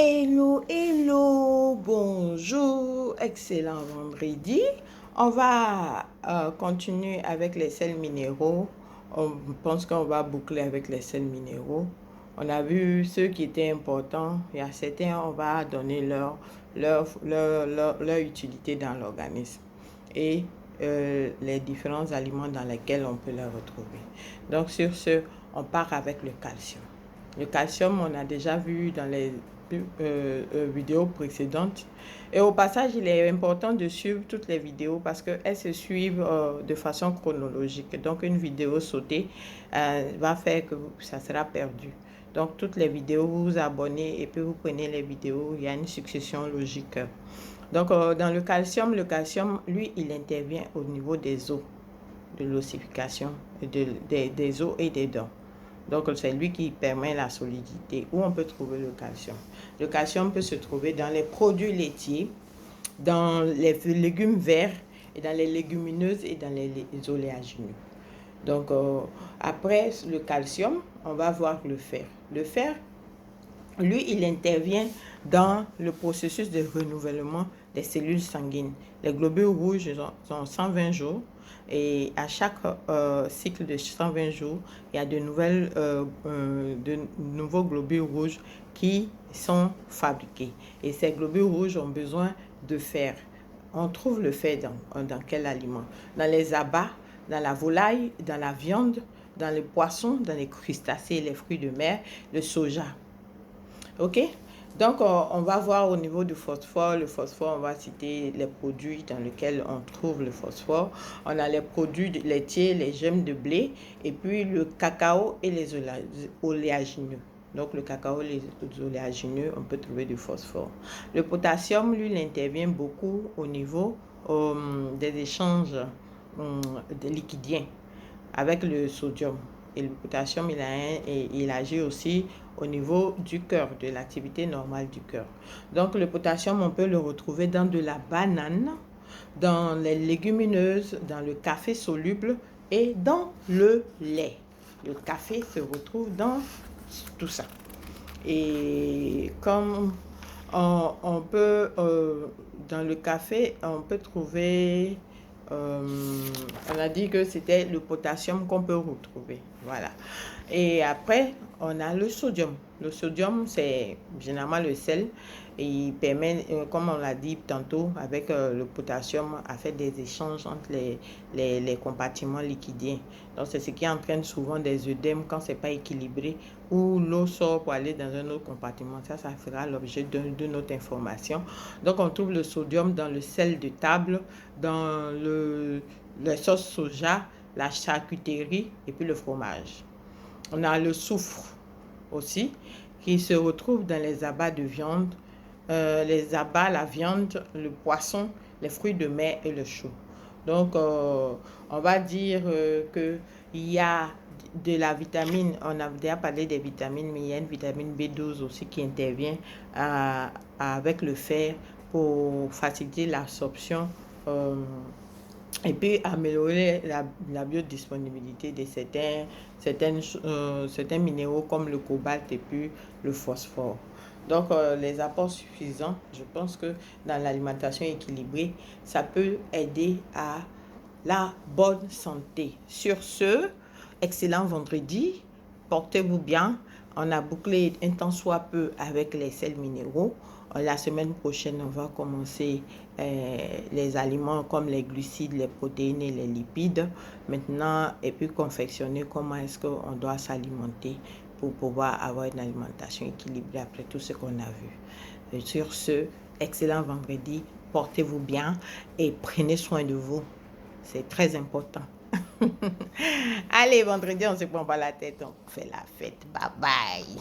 Hello, hello, bonjour, excellent vendredi. On va continuer avec les sels minéraux. On pense qu'on va boucler avec les sels minéraux. On a vu ceux qui étaient importants. Il y a certains, on va donner leur utilité dans l'organisme et les différents aliments dans lesquels on peut les retrouver. Donc sur ce, on part avec le calcium. Le calcium, on a déjà vu dans les vidéos précédentes. Et au passage, il est important de suivre toutes les vidéos parce qu'elles se suivent de façon chronologique. Donc, une vidéo sautée va faire que ça sera perdu. Donc, toutes les vidéos, vous vous abonnez et puis vous prenez les vidéos. Il y a une succession logique. Donc, dans le calcium, lui, il intervient au niveau des os, de l'ossification, des os et des dents. Donc, c'est lui qui permet la solidité. Où on peut trouver le calcium? Le calcium peut se trouver dans les produits laitiers, dans les légumes verts, et dans les légumineuses et dans les oléagineux. Donc, après le calcium, on va voir le fer. Le fer, lui, il intervient dans le processus de renouvellement des cellules sanguines. Les globules rouges ont 120 jours. Et à chaque cycle de 120 jours, il y a de nouveaux globules rouges qui sont fabriqués. Et ces globules rouges ont besoin de fer. On trouve le fer dans quel aliment? Dans les abats, dans la volaille, dans la viande, dans les poissons, dans les crustacés, les fruits de mer, le soja. Ok? Donc, on va voir au niveau du phosphore. Le phosphore, on va citer les produits dans lesquels on trouve le phosphore. On a les produits laitiers, les gemmes de blé, et puis le cacao et les oléagineux. Donc, le cacao et les oléagineux, on peut trouver du phosphore. Le potassium, lui, il intervient beaucoup au niveau des échanges liquidiens avec le sodium. Et le potassium, il agit aussi au niveau du cœur, de l'activité normale du cœur. Donc, le potassium, on peut le retrouver dans de la banane, dans les légumineuses, dans le café soluble et dans le lait. Le café se retrouve dans tout ça. Et comme on peut, dans le café, on peut trouver... on a dit que c'était le potassium qu'on peut retrouver. Voilà. Et après, on a le sodium. Le sodium, c'est généralement le sel. Et il permet, comme on l'a dit tantôt, avec le potassium, à faire des échanges entre les compartiments liquidiens. Donc, c'est ce qui entraîne souvent des œdèmes quand ce n'est pas équilibré, ou l'eau sort pour aller dans un autre compartiment. Ça fera l'objet de notre information. Donc, on trouve le sodium dans le sel de table, dans les sauces soja, la charcuterie et puis le fromage. On a le soufre aussi qui se retrouve dans les abats de viande, les abats, la viande, le poisson, les fruits de mer et le chou. Donc, on va dire qu'il y a de la vitamine, on a déjà parlé des vitamines, mais il y a une vitamine B12 aussi qui intervient avec le fer pour faciliter l'absorption et puis améliorer la biodisponibilité de certains minéraux comme le cobalt et puis le phosphore. Donc, les apports suffisants, je pense que dans l'alimentation équilibrée, ça peut aider à la bonne santé. Sur ce, excellent vendredi, portez-vous bien. On a bouclé un temps soit peu avec les sels minéraux. La semaine prochaine, on va commencer les aliments comme les glucides, les protéines et les lipides. Maintenant, et puis confectionner comment est-ce qu'on doit s'alimenter pour pouvoir avoir une alimentation équilibrée après tout ce qu'on a vu. Et sur ce, excellent vendredi, portez-vous bien et prenez soin de vous. C'est très important. Allez, vendredi, on se prend pas la tête, on fait la fête. Bye bye.